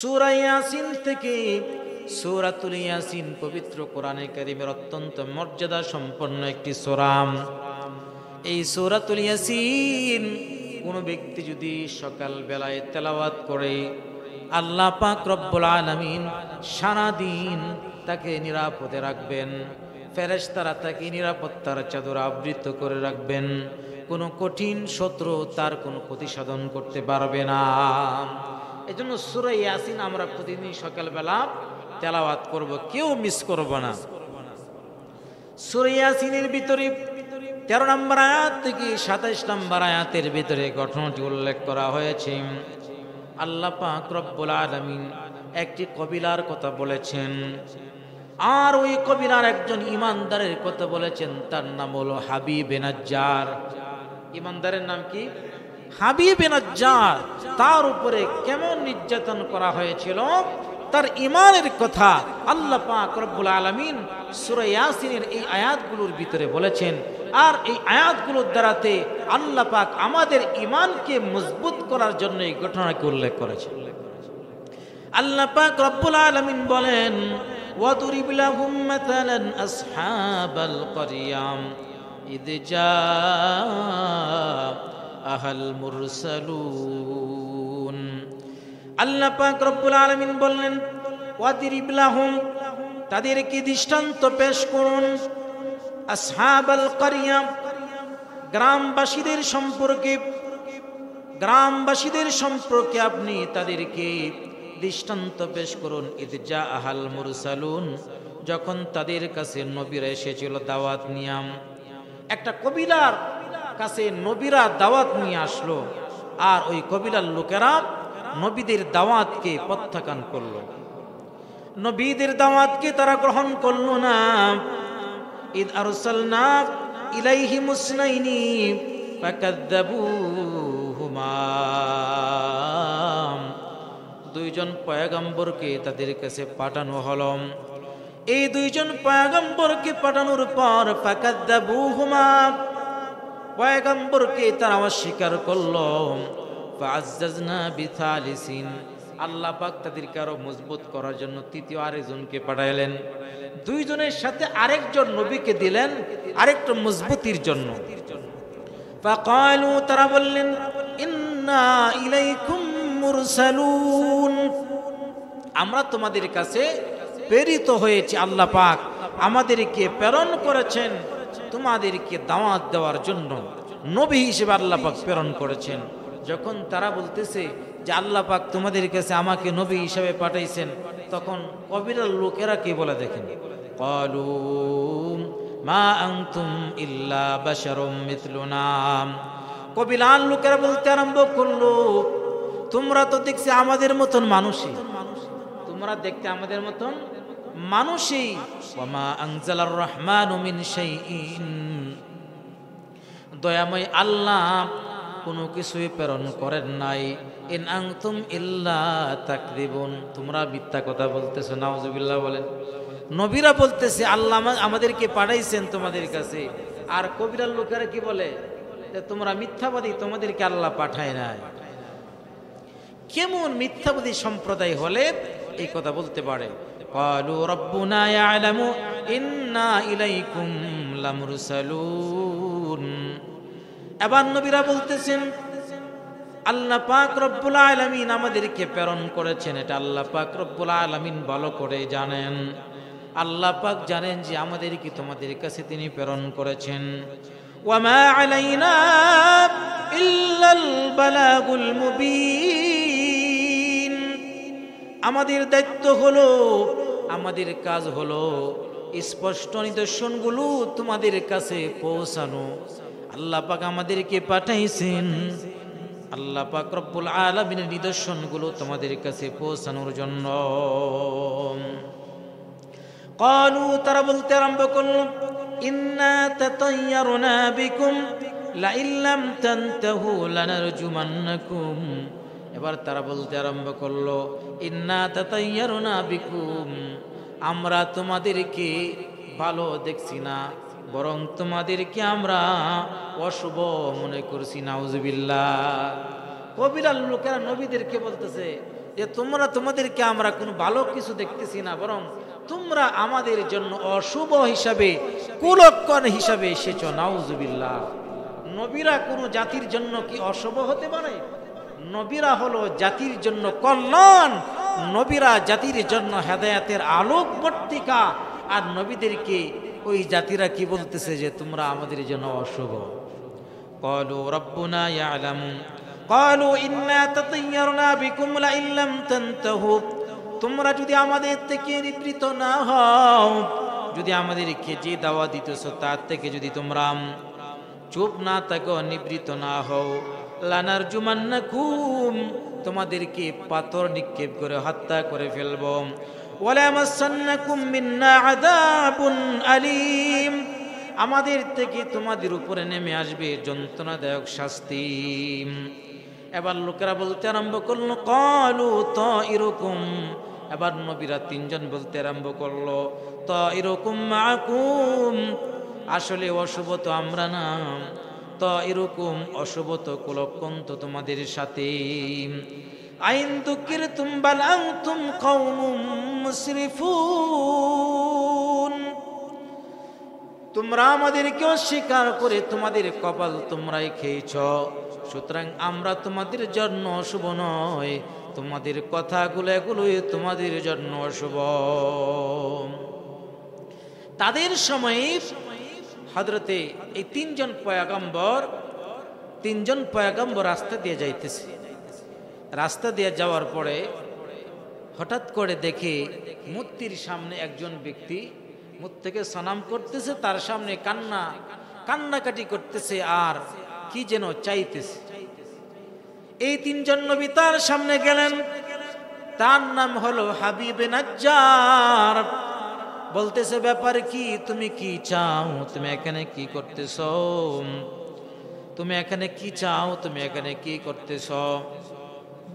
সূরা ইয়াসিন থেকে সূরাতুল ইয়াসিন পবিত্র কোরআনে কারীমের অত্যন্ত মর্যাদা সম্পন্ন একটি সূরা। এই সূরাতুল ইয়াসিন কোন ব্যক্তি যদি সকাল বেলায় তেলাওয়াত করে, আল্লাহ পাক রব্বুল আলামিন সারা দিন তাকে নিরাপদে রাখবেন। ফেরেশতারা তাকে নিরাপত্তার চাদর আবৃত করে রাখবেন। কোনো কঠিন শত্রু তার কোনো ক্ষতি সাধন করতে পারবে না। এজন্য সূরা ইয়াসিন আমরা প্রতিদিন সকালবেলা তেলাওয়াত করব, কেউ মিস করব না। সূরা ইয়াসিনের ভিতরে 13 নম্বর আয়াত থেকে 27 নম্বর আয়াতের ভিতরে ঘটনাটি উল্লেখ করা হয়েছে। আল্লাহ পাক রব্বুল আলামিন একটি কবিলার কথা বলেছেন, আর ওই কবিলার একজন ইমানদারের কথা বলেছেন। তার নাম হলো হাবিব নাজ্জার। ইমানদারের নাম কি? হাবিব নাজ্জার। তার উপরে কেমন নির্যাতন করা হয়েছিল, তার ঈমানের কথা আল্লাহ পাক রব্বুল আলামিন সূরা ইয়াসিনের এই আয়াতগুলোর ভিতরে বলেছেন। আর এই আয়াতগুলোর দ্বারাতে আল্লাহ পাক আমাদের ঈমানকে মজবুত করার জন্য এই ঘটনাকে উল্লেখ করেছেন। আল্লাহ পাক রব্বুল আলামিন বলেন, ওয়াদরিব লাহুম মাতালান আসহাবাল ক্বরিয়াম ইয জাআহাল মুরসালুন। আল্লাহ পাক রব্বুল আলামিন বললেন, ওয়াদরিব লাহুম, তাদেরকে দৃষ্টান্ত পেশ করুন, আসহাবাল ক্বরিয়া, গ্রামবাসীদের সম্পর্কে আপনি তাদেরকে দৃষ্টান্ত পেশ করুন। ইয জাআহাল মুরসালুন, যখন তাদের কাছে নবীরা এসেছিল দাওয়াত নিয়ে। একটা কবিলার কাছে নবীরা দাওয়াত নিয়ে আসলো, আর ওই কবিলার লোকেরা নবীদের দাওয়াতকে প্রত্যাখ্যান করলো, নবীদের দাওয়াতকে তারা গ্রহণ করলো না। ইদ আরসালনা ইলাইহিম মুসনাইনি ফাকাযযাবুহুমা, দুইজন পয়গম্বরকে তাদের কাছে পাঠানো হলো। এই দুইজন পয়গম্বরকে পাঠানোর পর ফাকাযযাবুহুমা, পয়গম্বরকে তারা অস্বীকার করলো। ফাআজ্জাজনা বিথালিসিন, আল্লাহ পাক তাদেরকে আরো মজবুত করার জন্য তৃতীয় আরেকজনকে পাঠাইলেন। দুইজনের সাথে আরেকজন নবীকে দিলেন আরেকটা মজবুতির জন্য। ফাকালু, তারা বললেন, ইন্না ইলাইকুম মুরসালুন, আমরা তোমাদের কাছে প্রেরিত হয়েছি। আল্লাহ পাক আমাদেরকে প্রেরণ করেছেন তোমাদেরকে দাওয়াত দেওয়ার জন্য, নবী হিসেবে আল্লাহ পাক প্রেরণ করেছেন। যখন তারা বলতেছে যে আল্লাহ পাক তোমাদের কাছে আমাকে নবী হিসেবে পাঠাইছেন, তখন কবিলার লোকেরা কি বলে দেখেন, ক্বালু মা আনতুম ইল্লা বাশারুম মিথলুনা, কবিলার লোকেরা বলতে আরম্ভ করলো, তোমরা তো দেখছি আমাদের মতন মানুষই, তোমরা দেখতে আমাদের মতন মানুষই। ওয়ামা আনজালার রহমানু মিন শাইইন, দয়াময় আল্লাহ কোনো কিছুই প্রেরণ করেন নাই। ইন আনতুম ইল্লা তাকযিবুন, তোমরা মিথ্যা কথা বলতেছো। নাউজুবিল্লাহ বলেন। নবীরা বলতেছে আল্লাহ আমাদেরকে পাঠাইছেন তোমাদের কাছে, আর কবিরার লোকেরা কি বলে যে তোমরা মিথ্যাবাদী, তোমাদেরকে আল্লাহ পাঠায় নাই। কেমন মিথ্যাবাদী সম্প্রদায় হলে এই কথা বলতে পারে? ক্বালু রাব্বুনা ইয়ালামু ইন্না ইলাইকুম লামুরসালুন। এবার নবীরা বলতেছেন আল্লাহ পাক রব্বুল আলামিন আমাদেরকে প্রেরণ করেছেন, এটা আল্লাহ পাক রব্বুল আলামিন ভালো করে জানেন। আল্লাহ পাক জানেন যে আমাদেরকে তোমাদের কাছে তিনি প্রেরণ করেছেন। ওয়ামা আলাইনা ইল্লাল বালাগুল মুবিন, আমাদের দায়িত্ব হলো, আমাদের কাজ হলো স্পষ্ট নিদর্শনগুলো তোমাদের কাছে পৌঁছানো। আল্লাহ পাক আমাদেরকে পাঠাইছেন, আল্লাহ পাক রব্বুল আলামিনের নিদর্শনগুলো তোমাদের কাছে পৌঁছানোর জন্য। ক্বালু, তারা বলতে আরম্ভ করলো, ইন্না তাতায়্যারনা বিকুম লাইন লাম তানতাহু লানারজুমান্নাকুম। এবার তারা বলতে আরম্ভ করলো, ইন্না তাতায়্যারনা বিকুম, আমরা তোমাদেরকে ভালো দেখছি না, বরং তোমাদেরকে আমরা অশুভ মনে করছি। নাউজুবিল্লাহ। কবিরার লোকেরা নবীদেরকে বলতেছে যে তোমরা তোমাদেরকে আমরা কোনো ভালো কিছু দেখতেছি না, বরং তোমরা আমাদের জন্য অশুভ হিসাবে, কুলক্ষণ হিসাবে এসেছ। নাউজুবিল্লাহ। নবীরা কোনো জাতির জন্য কি অশুভ হতে পারে? নবীরা হলো জাতির জন্য কল্যাণ, নবীরা জাতির জন্য হেদায়েতের আলোকবর্তিকা। আর নবীদেরকে ওই জাতিরা কি বলতেছে যে তোমরা আমাদের জন্য অশুভ। ক্বালু রাব্বুনা ইয়ালামু ক্বালু ইন্না তাতায়্যারনা বিকুম লাইন লাম তানতাহু। তোমরা যদি আমাদের থেকে নিবৃত না হও, যদি আমাদেরকে যে দাওয়াত দিতেছো তার থেকে যদি তোমরা চুপ না থাকো, নিবৃত না হও, লানারজুমান্নাকুম, তোমাদেরকে পাথর নিক্ষেপ করে হত্যা করে ফেলব। ওয়ালা মাসান্নাকুম মিন্না আযাবুন আলীম, আমাদের থেকে তোমাদের উপরে নেমে আসবে যন্ত্রণাদায়ক শাস্তি। এবার লোকেরা বলতে আরম্ভ করলো ক্বালু তাইরুকুম, এবার নবীরা তিনজন বলতে আরম্ভ করলো তাইরুকুম মাআকুম, আসলে অশুভ তো আমরা না, তাইরুকুম অশুভ তো কুলক্ষণ তো তোমাদের সাথে। আইন যুকিরতুম বাল আনতুম কওমুম মুসরিফুন, তোমরা আমাদেরকে অস্বীকার করে তোমাদের কপাল তোমরাই খেয়েছ, সুতরাং আমরা তোমাদের জন্য অশুভ নয়, তোমাদের কথাগুলো এগুলোই তোমাদের জন্য অশুভ। তাদের সময়ে হযরতে এই তিনজন পয়গম্বর রাস্তা দিয়ে যাইতেছে। রাস্তা দিয়ে যাওয়ার পরে হঠাৎ করে দেখে মূর্তির সামনে একজন ব্যক্তি মূর্তি থেকে সালাম করতেছে, তার সামনে কান্নাকাটি করতেছে আর কি যেন চাইতেছে। এই তিনজন নবী তার সামনে গেলেন। তার নাম হলো হাবিব নাজ্জার। বলতেছে ব্যাপার কি, তুমি কি চাও, তুমি এখানে কি করতেছ, তুমি এখানে কি চাও, তুমি এখানে কি করতেছ?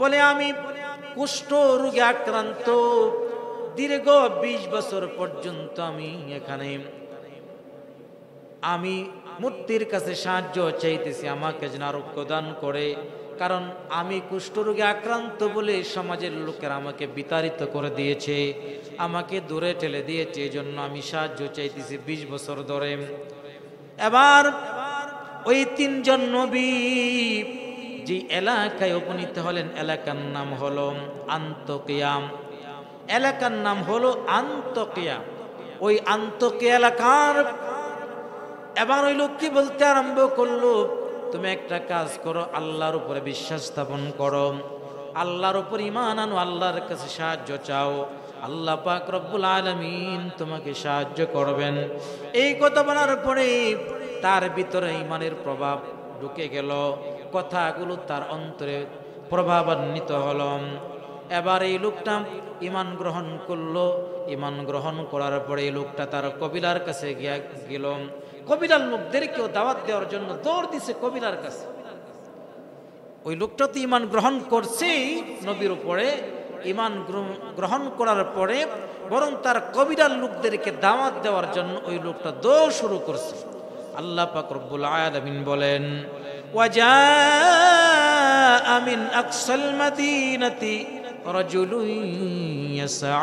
বলে আমি কুষ্ঠ রোগে আক্রান্ত, দীর্ঘ 20 বছর পর্যন্ত আমি মূর্তির কাছে সাহায্য চাইতেছি, আমাকে যেন আরোগ্য দান করে, কারণ আমি কুষ্ঠরোগে আক্রান্ত বলে সমাজের লোকেরা আমাকে বিতাড়িত করে দিয়েছে, আমাকে দূরে ঠেলে দিয়েছে, এই জন্য আমি সাহায্য চাইতেছি 20 বছর ধরে। এবার ওই তিনজন নবী যে এলাকায় উপনীত হলেন, এলাকার নাম হলো আন্তকিয়া। এলাকার নাম হলো আন্তকিয়া। ওই আন্তকিয়া এলাকার এবার ওই লোককে বলতে আরম্ভ করলো, তুমি একটা কাজ করো, আল্লাহর উপরে বিশ্বাস স্থাপন করো, আল্লাহর উপর ঈমান আনো, আল্লাহর কাছে সাহায্য চাও, আল্লাহ পাক রব্বুল আলামিন তোমাকে সাহায্য করবেন। এই কথা বলার পরে তার ভিতরে ঈমানের প্রভাব ঢুকে গেল, কথাগুলো তার অন্তরে প্রভাবান্বিত হলো। এবার এই লোকটা ঈমান গ্রহণ করলো। ঈমান গ্রহণ করার পরে এই লোকটা তার কবিলার কাছে গেল। কবিলার লোকদেরকেও দাওয়াত দেওয়ার জন্য দৌড় দিছে কবিলার কাছে। ওই লোকটা তো ঈমান গ্রহণ করছে নবীর উপরে, ঈমান গ্রহণ করার পরে বরং তার কবিলার লোকদেরকে দাওয়াত দেওয়ার জন্য ওই লোকটা দৌড় শুরু করছে। আল্লাহ পাক রব্বুল আলামিন বলেন, ওয়াজা মিন আকসাল মাদিনাতি রাজুলুন ইয়াসআ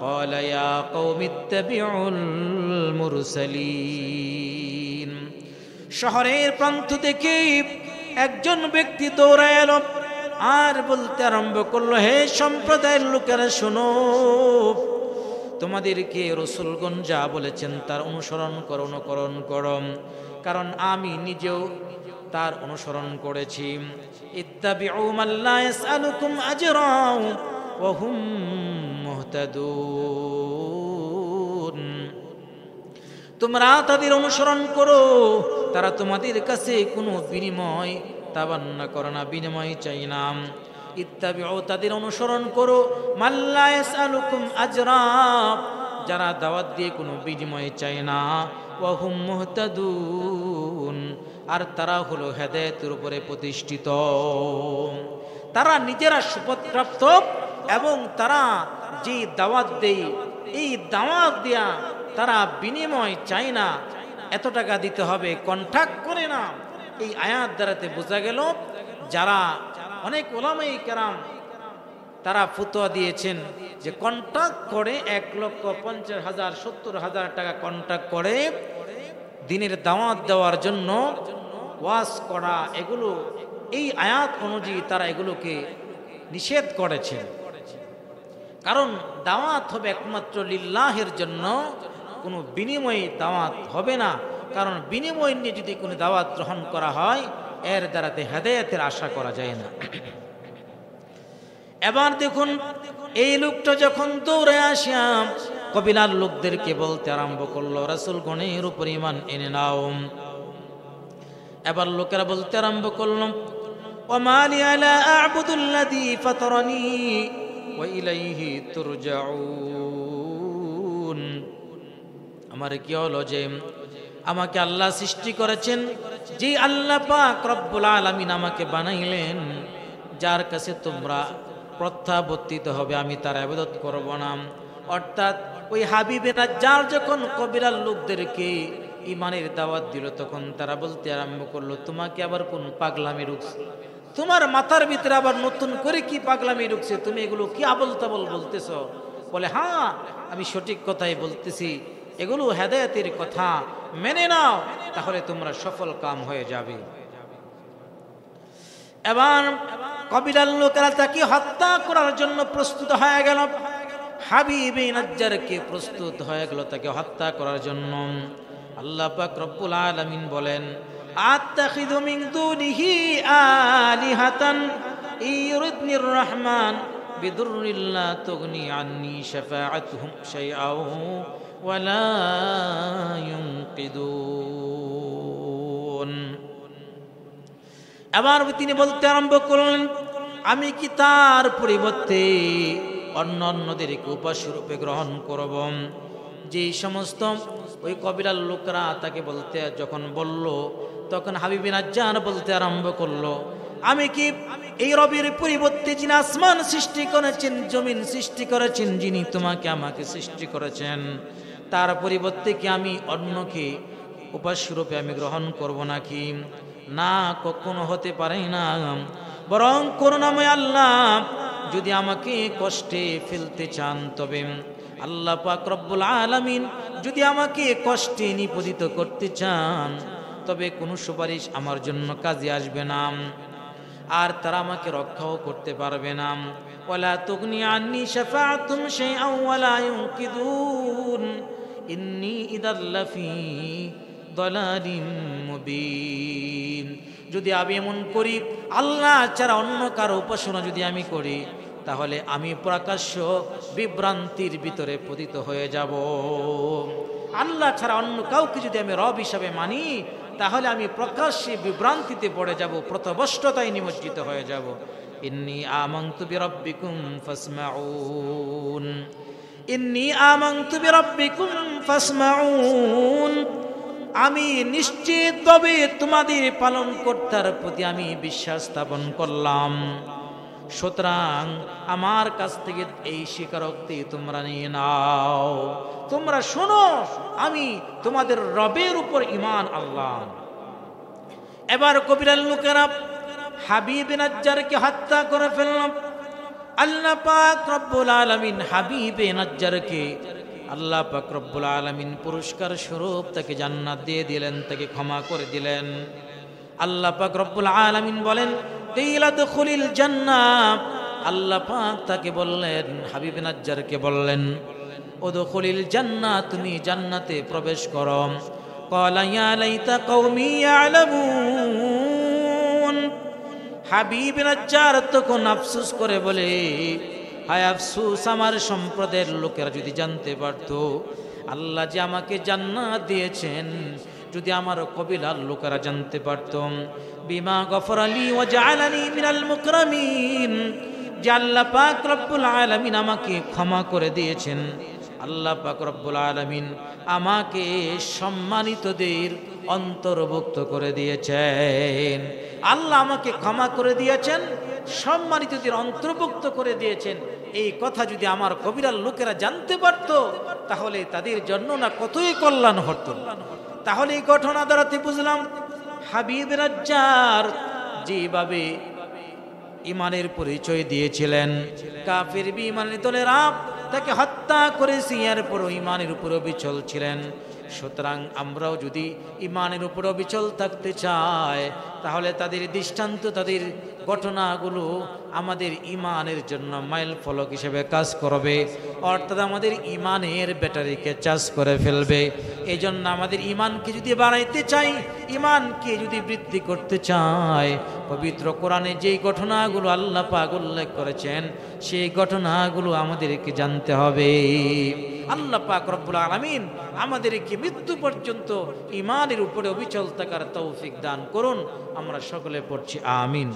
قال يا قوم اتبعوا المرسلين। শহরের প্রান্ত থেকে একজন ব্যক্তি দৌড়ে এলো আর বলতে আরম্ভ করলো, হে সম্প্রদায়ের লোকেরা শোনো, তোমাদেরকে রাসূলগণ যা বলেছেন তার অনুসরণ করো, অনুকরণ করো, কারণ আমি নিজেও তার অনুসরণ করেছি। ইত্তাবিউ মান লা ইয়াসআলুকুম আজরা ওয়া হুম মুহতাদুন। তোমরা তাদের অনুসরণ করো, তারা তোমাদের কাছে কোনো বিনিময় তাবান্না করে না, বিনিময় চাই না। ইত্তাবিউ, তাদের অনুসরণ করো, মান লা ইয়াসআলুকুম আজরা, যারা দাওয়াত দিয়ে কোনো বিনিময় চায় না, ওয়া হুম মুহতাদুন, আর তারা হলো হেদায়েতের উপরে প্রতিষ্ঠিত। তারা নিজেরা সুপথপ্রাপ্ত এবং তারা যে দাওয়াত দেয়, এই দাওয়াত দেয়া তারা বিনিময় চায় না, এত টাকা দিতে হবে, কন্ট্রাক্ট করে না। এই আয়াত দ্বারাতে বোঝা গেল যারা অনেক উলামায়ে কেরাম তারা ফতোয়া দিয়েছেন যে কন্ট্রাক্ট করে 1,50,000 70,000 টাকা কন্ট্রাক্ট করে দিনের দাওয়াত দেওয়ার জন্য ওয়াজ করা, এগুলো এই আয়াত অনুযায়ী তারা এগুলোকে নিষেধ করেছেন। কারণ দাওয়াত হবে একমাত্র লিল্লাহের জন্য, কোনো বিনিময়ে দাওয়াত হবে না। কারণ বিনিময় নিয়ে যদি কোনো দাওয়াত গ্রহণ করা হয় এর দ্বারাতে হেদায়েতের আশা করা যায় না। এবার দেখুন, এই লোকটা যখন দৌড়ে আসিয়া কবিলার লোকদেরকে বলতে আরম্ভ করলো, রাসূল গণের উপর ঈমান এনে নাও। এবার লোকেরা বলতে আরম্ভ করলো, ওমা লি আলা আ'বুদুল্লাযী ফাতারানী ওয়া ইলাইহি তুরজাউন। আমার কি হলো যে আমাকে আল্লাহ সৃষ্টি করেছেন, যে আল্লাহ পাক রব্বুল আলামিন আমাকে বানাইলেন, যার কাছে তোমরা প্রত্যাবর্তিত হবে, আমি তার ইবাদত করব না। অর্থাৎ ওই হাবিবে নাজ্জার যখন কবিরার লোকদেরকে ইমানের দাওয়াত দিল, তখন তারা বলতে আরম্ভ করলো, তোমাকে আবার কোন পাগলামি ঢুকছে? তোমার মাথার ভিতরে আবার নতুন করে কি পাগলামি ঢুকছে? তুমি এগুলো কি আবল তাবল বলতেছ? বলে, হ্যাঁ আমি সঠিক কথাই বলতেছি, এগুলো হেদায়েতের কথা, মেনে নাও, তাহলে তোমরা সফল কাম হয়ে যাবে। এবার কবিলার লোকেরা তাকে হত্যা করার জন্য প্রস্তুত হয়ে গেল। হাবিবে নাজ্জারকে প্রস্তুত হয়ে গেল তাকে হত্যা করার জন্য। আল্লাহ পাক রব্বুল আলামিন বলেন, আত্তাখিযু মিন দুনিহি আলিহাতান ইউরিদনির রহমান বিদুররিন লা তুগনি আন্নী শাফাআতুহুম শাইআও ওয়া লা ইউনকিদুন। এবার তিনি বলতে আরম্ভ করলেন, আমি কি তার পরিবর্তে অন্যদেরকে উপাস্যরূপে গ্রহণ করব? যে সমস্ত ওই কবিলার লোকরা তাকে বলতে যখন বলল, তখন হাবিবে নাজ্জার বলতে আরম্ভ করলো, আমি কি এই রবের পরিবর্তে যিনি আসমান সৃষ্টি করেছেন, জমিন সৃষ্টি করেছেন, যিনি তোমাকে আমাকে সৃষ্টি করেছেন, তার পরিবর্তে কি আমি অন্যকে উপাস্যরূপে আমি গ্রহণ করব নাকি? না, কখনো হতে পারে না। বরং করুণাময় আল্লাহ যদি আমাকে কষ্টে ফেলতে চান, তবে আল্লাহ পাক রব্বুল আলামিন যদি আমাকে কষ্টে নিপতিত করতে চান, তবে কোনো সুপারিশ আমার জন্য কাজে আসবে না, আর তারা আমাকে রক্ষাও করতে পারবে না। ওয়ালা তুগনি আন্নী শাফাআতুহুম শাইআন ওয়ালা ইউনকিদুন ইন্নী ইযাল লাফি দালালিম মুবিন। যদি আমি এমন করি, আল্লাহ ছাড়া অন্য কারো উপাসনা যদি আমি করি, তাহলে আমি প্রকাশ্য বিভ্রান্তির ভিতরে পতিত হয়ে যাব। আল্লাহ ছাড়া অন্য কাউকে যদি আমি রব হিসাবে মানি, তাহলে আমি প্রকাশ্যে বিভ্রান্তিতে পড়ে যাব, প্রতবষ্টতায় নিমজ্জিত হয়ে যাব। ইন্নী আমানতু বিরাব্বিকুম ফাসমাউন, ইন্নী আমানতু বিরাব্বিকুম ফাসমাউন। আমি নিশ্চিতভাবে তোমাদের পালনকর্তার প্রতি আমি বিশ্বাস স্থাপন করলাম, সুতরাং আমার কাছ থেকে এই স্বীকারোক্তি তোমরা নিয়ে নাও। তোমরা শোনো, আমি তোমাদের রবের উপর ঈমান আনলাম। এবার কবিরার লোকেরা হাবিবে নাজ্জারকে হত্যা করে ফেলল। আল্লাহ পাক রব্বুল আলামিন হাবিবে নাজ্জারকে আল্লাহ পাক রব্বুল আলামিন পুরস্কার স্বরূপ তাকে জান্নাত দিয়ে দিলেন, তাকে ক্ষমা করে দিলেন। আল্লাহ পাক রব্বুল আলামিন বলেন, কিলা দুখুলিল জান্নাহ। আল্লাহ পাক তাকে বললেন, হাবিব নাজ্জারকে বললেন, উদখুলিল জান্নাহ, তুমি জান্নাতে প্রবেশ করো। ক্বালা ইয়া লাইতা কওমি ইয়ালামুন। হাবিব নাজ্জার তখন আফসোস করে বলে, হায় আফসোস, আমার সম্প্রদায়ের লোকেরা যদি জানতে পারতো আল্লাহ যে আমাকে জান্নাত দিয়েছেন, যদি আমার কবিলার লোকেরা জানতে পারতাম, বিমা গফরালি ওয়া জাআলানি মিনাল মুকরামিন, যে আল্লাহ পাক রব্বুল আলামিন আমাকে ক্ষমা করে দিয়েছেন, আল্লাহ পাক রব্বুল আলামিন আমাকে সম্মানিতদের অন্তর্ভুক্ত করে দিয়েছেন। আল্লাহ আমাকে ক্ষমা করে দিয়েছেন, সম্মানিতদের অন্তর্ভুক্ত করে দিয়েছেন। এই কথা যদি আমার কবিরার লোকেরা জানতে পারত, তাহলে তাদের জন্য না কতই কল্যাণ হতো। তাহলে এই ঘটনা দ্বারাতে বুঝলাম হাবিব নাজ্জার যেভাবে ইমানের পরিচয় দিয়েছিলেন। কাফির বিঈমানের দলেরা তাকে হত্যা করেছে, এরপরও ইমানের উপর অবিচল ছিলেন। সুতরাং আমরাও যদি ইমানের উপর অবিচল থাকতে চাই, তাহলে তাদের দৃষ্টান্ত, তাদের ঘটনাগুলো আমাদের ইমানের জন্য মাইল ফলক হিসেবে কাজ করবে, অর্থাৎ আমাদের ইমানের ব্যাটারিকে চার্জ করে ফেলবে। এই জন্য আমাদের ইমানকে যদি বাড়াইতে চাই, ইমানকে যদি বৃদ্ধি করতে চাই, পবিত্র কোরআনে যেই ঘটনাগুলো আল্লাহ পাক উল্লেখ করেছেন, সেই ঘটনাগুলো আমাদেরকে জানতে হবে। আল্লাহ পাক রব্বুল আলামিন আমাদেরকে মৃত্যু পর্যন্ত ইমানের উপরে অবিচল থাকার তৌফিক দান করুন। আমরা সকলে পড়ছি আমিন।